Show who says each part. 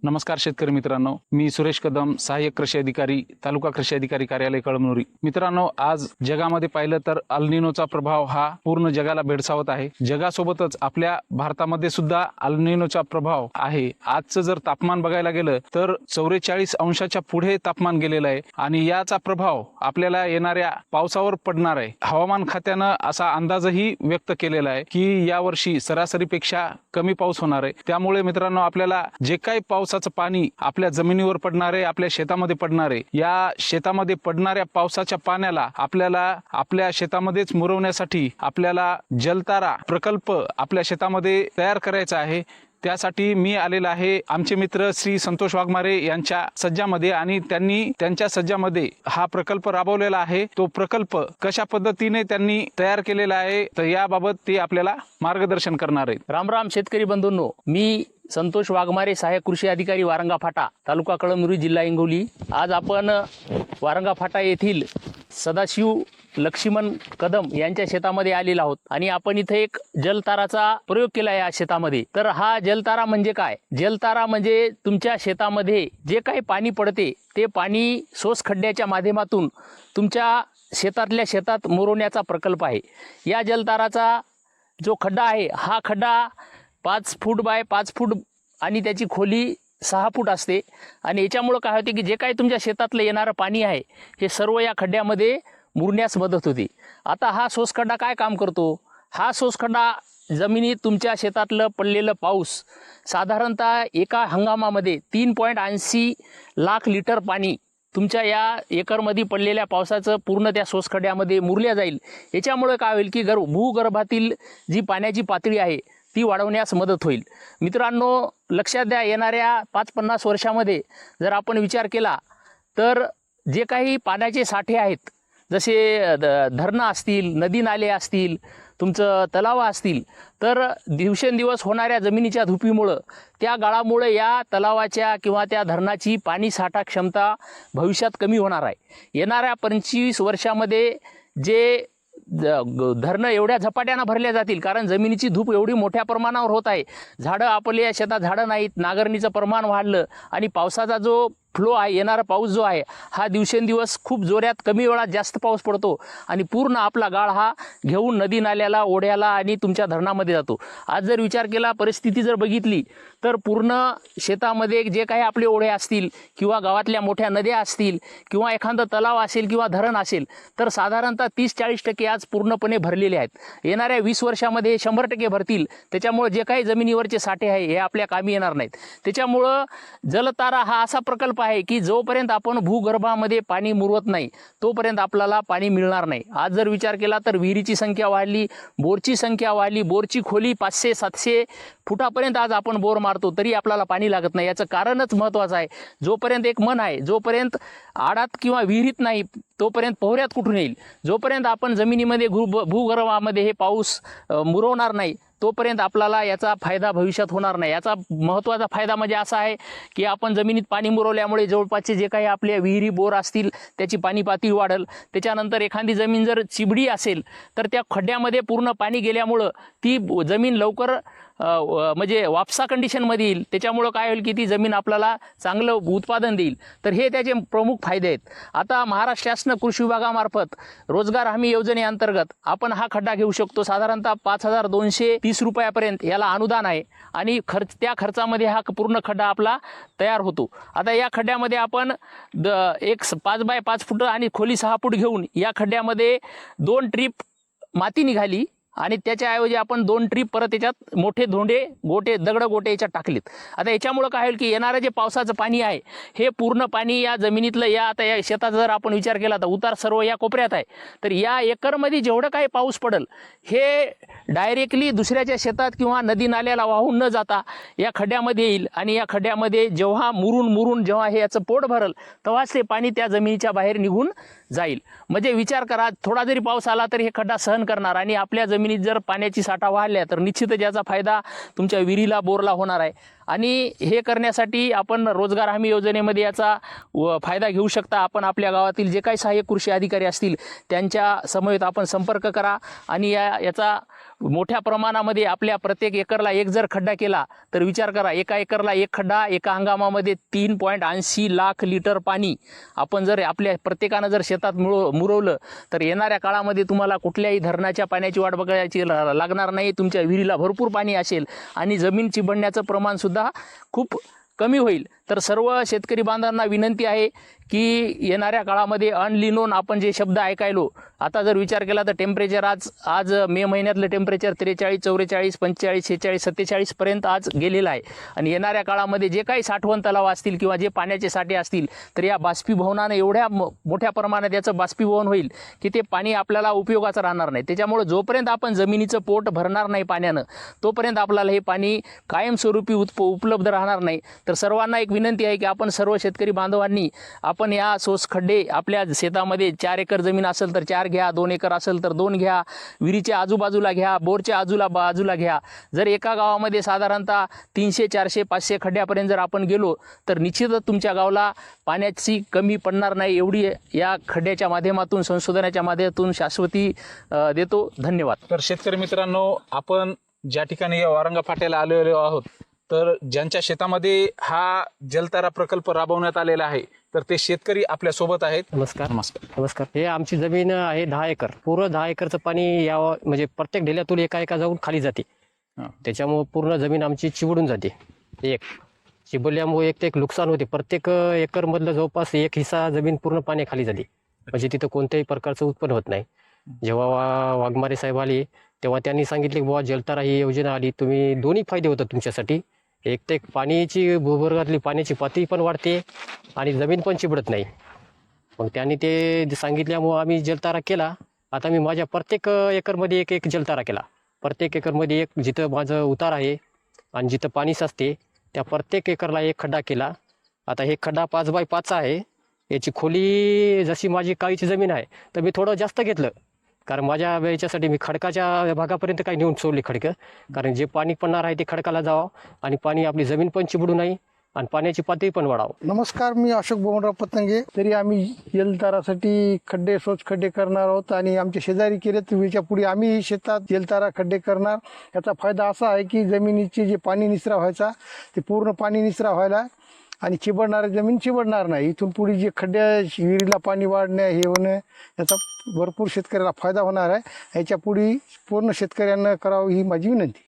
Speaker 1: नमस्कार शेतकरी मित्रांनो, मी सुरेश कदम, सहाय्यक कृषी अधिकारी, तालुका कृषी अधिकारी कार्यालय कळमनुरी. मित्रांनो, आज जगामध्ये पाहिलं तर अल निनोचा प्रभाव हा पूर्ण जगाला भेडसावत आहे. जगासोबतच आपल्या भारतामध्ये सुद्धा अल निनोचा प्रभाव आहे. आजचं जर तापमान बघायला गेलं तर 44 अंशाच्या पुढे तापमान गेलेलं आहे आणि याचा प्रभाव आपल्याला येणाऱ्या पावसावर पडणार आहे. हवामान खात्यानं असा अंदाजही व्यक्त केलेला आहे की यावर्षी सरासरीपेक्षा कमी पाऊस होणार आहे. त्यामुळे मित्रांनो, आपल्याला जे काही पावसाचं पाणी आपल्या जमिनीवर पडणार आहे, आपल्या शेतामध्ये पडणार आहे, या शेतामध्ये पडणाऱ्या पावसाच्या पाण्याला आपल्याला आपल्या शेतामध्येच मुरवण्यासाठी आपल्याला जलतारा प्रकल्प आपल्या शेतामध्ये तयार करायचा आहे. त्यासाठी मी आलेला आहे आमचे मित्र श्री संतोष वाघमारे यांच्या सज्जामध्ये आणि त्यांनी त्यांच्या सज्जामध्ये हा प्रकल्प राबवलेला आहे. तो प्रकल्प कशा पद्धतीने त्यांनी तयार केलेला आहे तर याबाबत ते आपल्याला मार्गदर्शन करणार आहेत.
Speaker 2: राम राम शेतकरी बंधूंनो, मी संतोष वाघमारे, सहाय्यक कृषी अधिकारी, वारंगा फाटा, तालुका कळमनुरी, जिल्हा हिंगोली. आज आपण वारंगा फाटा येथील सदाशिव लक्ष्मण कदम यांच्या शेतामध्ये आलेलो आहोत आणि आपण इथे एक जलताराचा प्रयोग केला या शेतामध्ये. तर हा जलतारा म्हणजे काय? जलतारा म्हणजे तुमच्या शेतामध्ये जे काही पाणी पडते ते पाणी सोस खड्ड्याच्या माध्यमातून तुमच्या शेतातल्या शेतात मुरवण्याचा प्रकल्प आहे. या जलताराचा जो खड्डा आहे हा खड्डा 5 फूट बाय 5 फूट आणि त्याची खोली 6 फूट असते आणि याच्यामुळं काय होते की जे काही तुमच्या शेतातलं येणारं पाणी आहे हे सर्व या खड्ड्यामध्ये मुरण्यास मदत होते. आता हा सोसखड्डा काय काम करतो? हा सोसखड्डा जमिनीत तुमच्या शेतातलं पडलेलं पाऊस साधारणतः एका हंगामामध्ये 3.80 लाख लिटर पाणी तुमच्या या एकरमध्ये पडलेल्या पावसाचं पूर्ण त्या सोसखड्ड्यामध्ये मुरल्या जाईल. याच्यामुळे काय होईल की भूगर्भातील जी पाण्याची पातळी आहे ती वाढवण्यास मदत होईल. मित्रांनो, लक्षात द्या, येणाऱ्या 5-50 वर्षामध्ये जर आपण विचार केला तर जे काही पाण्याचे साठे आहेत, जसे धरणं असतील, नदी नाले असतील, तुमचं तलाव असतील, तर दिवसेंदिवस होणाऱ्या जमिनीच्या धुपीमुळं, त्या गाळामुळे या तलावाच्या किंवा त्या धरणाची पाणी साठा क्षमता भविष्यात कमी होणार आहे. येणाऱ्या 25 वर्षामध्ये जे धरणं एवढ्या झपाट्यानं भरल्या जातील कारण जमिनीची धूप एवढी मोठ्या प्रमाणावर होत आहे. झाडं, आपल्या शेतात झाडं नाहीत, नांगरणीचं प्रमाण वाढलं आणि पावसाचा जो फ्लो आहे, येणारा पाऊस जो आहे हा दिवसेंदिवस खूप जोरात कमी वेळात जास्त पाऊस पडतो आणि पूर्ण आपला गाळ हा घेऊन नदी नाल्याला, ओढ्याला आणि तुमच्या धरणामध्ये जातो. आज जर विचार केला, परिस्थिती जर बघितली तर पूर्ण शेतामध्ये जे काही आपले ओढे असतील किंवा गावातल्या मोठ्या नद्या असतील किंवा एखादं तलाव असेल किंवा धरण असेल तर साधारणतः 30-40% आज पूर्णपणे भरलेले आहेत. येणाऱ्या 20 वर्षामध्ये 100% भरतील. त्याच्यामुळे जे काही जमिनीवरचे साठे आहे हे आपल्या कामी येणार नाहीत. त्याच्यामुळं जलतारा हा असा प्रकल्प आहे की जोपर्यंत आपण भूगर्भामध्ये पाणी मुरवत नाही तोपर्यंत आपल्याला पाणी मिळणार नाही. आज जर विचार केला तर विहिरीची संख्या वाढली, बोरची संख्या वाढली, बोरची खोली 500-700 फुटापर्यंत आज आपण बोर मारतो तरी आपल्याला पाणी लागत नाही. याचं कारणच महत्त्वाचं आहे. जोपर्यंत एक मन आहे, जोपर्यंत आडात किंवा विहिरीत नाही तोपर्यंत पोहऱ्यात कुठून येईल? जोपर्यंत आपण जमिनीमध्ये भूगर्भामध्ये हे पाऊस मुरवणार नाही तोपर्यंत आपल्याला याचा फायदा भविष्यात होणार नाही. याचा महत्त्वाचा फायदा म्हणजे असा आहे की आपण जमिनीत पाणी मुरवल्यामुळे जवळपासचे जे काही आपल्या विहिरी, बोर असतील त्याची पाणी पातळी वाढेल. त्याच्यानंतर एखादी जमीन जर चिबडी असेल तर त्या खड्ड्यामध्ये पूर्ण पाणी गेल्यामुळं ती जमीन लवकर म्हणजे वापसा कंडिशनमध्ये येईल. त्याच्यामुळं काय होईल की ती जमीन आपल्याला चांगलं उत्पादन देईल. तर हे त्याचे प्रमुख फायदे आहेत. आता महाराष्ट्र शासन कृषी विभागामार्फत रोजगार हमी योजनेअंतर्गत आपण हा खड्डा घेऊ शकतो. साधारणतः 5,230 रुपयापर्यंत याला अनुदान आहे आणि त्या खर्चामध्ये हा पूर्ण खड्डा आपला तयार होतो. आता या खड्ड्यामध्ये आपण एक 5 बाय 5 फूट आणि खोली 6 फूट घेऊन या खड्ड्यामध्ये 2 ट्रीप माती निघाली आणि त्याच्याऐवजी आपण 2 ट्रीप परत याच्यात मोठे दगड गोटे याच्यात टाकलेत. आता याच्यामुळं काय होईल की येणारं जे पावसाचं पाणी आहे हे पूर्ण पाणी या जमिनीतलं, आता या शेताचा जर आपण विचार केला तर उतार सर्व या कोपऱ्यात आहे, तर या एकरमध्ये जेवढं काही पाऊस पडेल हे डायरेक्टली दुसऱ्याच्या शेतात किंवा नदी नाल्याला वाहून न जाता या खड्ड्यामध्ये येईल आणि या खड्ड्यामध्ये जेव्हा मुरून जेव्हा हे याचं पोट भरल तेव्हाच ते पाणी त्या जमिनीच्या बाहेर निघून जाईल. म्हणजे विचार करा, थोडा जरी पाऊस आला तर हे खड्डा सहन करणार आणि आपल्या जमिनीत जर पाण्याची साठा वाढल्या तर निश्चितच याचा फायदा तुमच्या विहिरीला, बोरला होणार आहे. आणि हे करण्यासाठी आपण रोजगार हमी योजनेमध्ये याचा फायदा घेऊ शकता. आपण आपल्या गावातील जे काही सहाय्यक कृषी अधिकारी असतील त्यांच्या समवेत आपण संपर्क करा आणि याचा मोठ्या प्रमाणामध्ये आपल्या प्रत्येक एकरला एक जर खड्डा केला तर विचार करा, एका एकरला एक खड्डा, एका हंगामामध्ये 3.80 लाख लिटर पाणी आपण जर आपल्या प्रत्येकानं जर शेतात मुरवलं तर येणाऱ्या काळामध्ये तुम्हाला कुठल्याही धरणाच्या पाण्याची वाट बघायची लागणार नाही. तुमच्या विहिरीला भरपूर पाणी असेल आणि जमीन चिबडण्याचं प्रमाणसुद्धा खूप कमी होईल. तर सर्व शेतकरी बांधवांना विनंती आहे की येणाऱ्या काळामध्ये अनलिनोन आपण जे शब्द ऐकायलो, आता जर विचार केला तर टेम्परेचर आज मे महिन्यातलं टेम्परेचर 43, 44, 45, 46, 47 पर्यंत आज गेलेलं आहे. आणि येणाऱ्या काळामध्ये जे काही साठवण तलाव असतील किंवा जे पाण्याचे साठे असतील तर या बाष्पीभवनानं एवढ्या मोठ्या प्रमाणात याचं बाष्पीभवन होईल की ते पाणी आपल्याला उपयोगाचं राहणार नाही. त्याच्यामुळे जोपर्यंत आपण जमिनीचं पोट भरणार नाही पाण्यानं, तोपर्यंत आपल्याला हे पाणी कायमस्वरूपी उपलब्ध राहणार नाही. तर सर्वांना एक विनंती आहे की आपण सर्व शेतकरी बांधवांनी आपण या सोस खड्डे आपल्या शेतामध्ये 4 एकर जमीन असेल तर 4 घ्या, 2 एकर असेल तर 2 घ्या, विहिरीच्या आजूबाजूला घ्या, बोरच्या बाजूला घ्या. जर एका गावामध्ये साधारणतः 300, 400, 500 खड्ड्यापर्यंत जर आपण गेलो तर निश्चितच तुमच्या गावाला पाण्याची कमी पडणार नाही. एवढी या खड्ड्याच्या माध्यमातून, संशोधनाच्या माध्यमातून शाश्वती देतो. धन्यवाद.
Speaker 1: तर शेतकरी मित्रांनो, आपण ज्या ठिकाणी या वारंगा फाट्याला आलेलो आहोत, तर ज्यांच्या शेतामध्ये हा जलतारा प्रकल्प राबवण्यात आलेला आहे तर ते शेतकरी आपल्या सोबत आहेत.
Speaker 3: नमस्कार. हे आमची जमीन आहे 10 एकर. पूर्ण 10 एकरचं पाणी या म्हणजे प्रत्येक ढेल्यातून एका जाऊन खाली जाते. त्याच्यामुळे पूर्ण जमीन आमची चिवडून जाते. चिबडल्यामुळे एक नुकसान होते. प्रत्येक एकरमधलं जवळपास एक हिस्सा जमीन पूर्ण पाण्याखाली झाली. म्हणजे तिथं कोणत्याही प्रकारचं उत्पन्न होत नाही. जेव्हा वाघमारे साहेब आले तेव्हा त्यांनी सांगितले बुवा जलतारा ही योजना आली, तुम्ही दोन्ही फायदे होतात तुमच्यासाठी. एक ते पाण्याची भूगर्भातली पाण्याची पातळी पण वाढते आणि जमीन पण चिबडत नाही. मग त्यांनी ते सांगितल्यामुळं आम्ही जलतारा केला. आता मी माझ्या प्रत्येक एकरमध्ये एक जलतारा केला. प्रत्येक एकरमध्ये एक, जिथं माझं उतार आहे आणि जिथं पाणी साचते त्या प्रत्येक एकरला एक खड्डा केला. आता हे खड्डा 5x5 आहे. याची खोली जशी माझी काळीची जमीन आहे तर मी थोडं जास्त घेतलं, कारण माझ्या याच्यासाठी मी खडकाच्या भागापर्यंत काही नेऊन सोडली खडकं, कारण जे पाणी पडणार आहे ते खडकाला जावं आणि पाणी आपली जमीन पण चिबडू नाही आणि पाण्याची पातळी पण वाढावं.
Speaker 4: नमस्कार, मी अशोक बोमनराव पतंगे. तरी आम्ही जलतारासाठी सोच खड्डे करणार आहोत आणि आमचे शेजारी केले तर याच्या पुढे आम्ही शेतात जलतारा खड्डे करणार. याचा फायदा असा आहे की जमिनीचे जे पाणी निचरा व्हायचा ते पूर्ण पाणी निचरा व्हायला आणि चिबडणारी जमीन चिबडणार नाही. इथून पुढे जे खड्ड्या विहिरीला पाणी वाढणं हे होणं याचा भरपूर शेतकऱ्याला फायदा होणार आहे. याच्या पुढे पूर्ण शेतकऱ्यांना करावं ही माझी विनंती.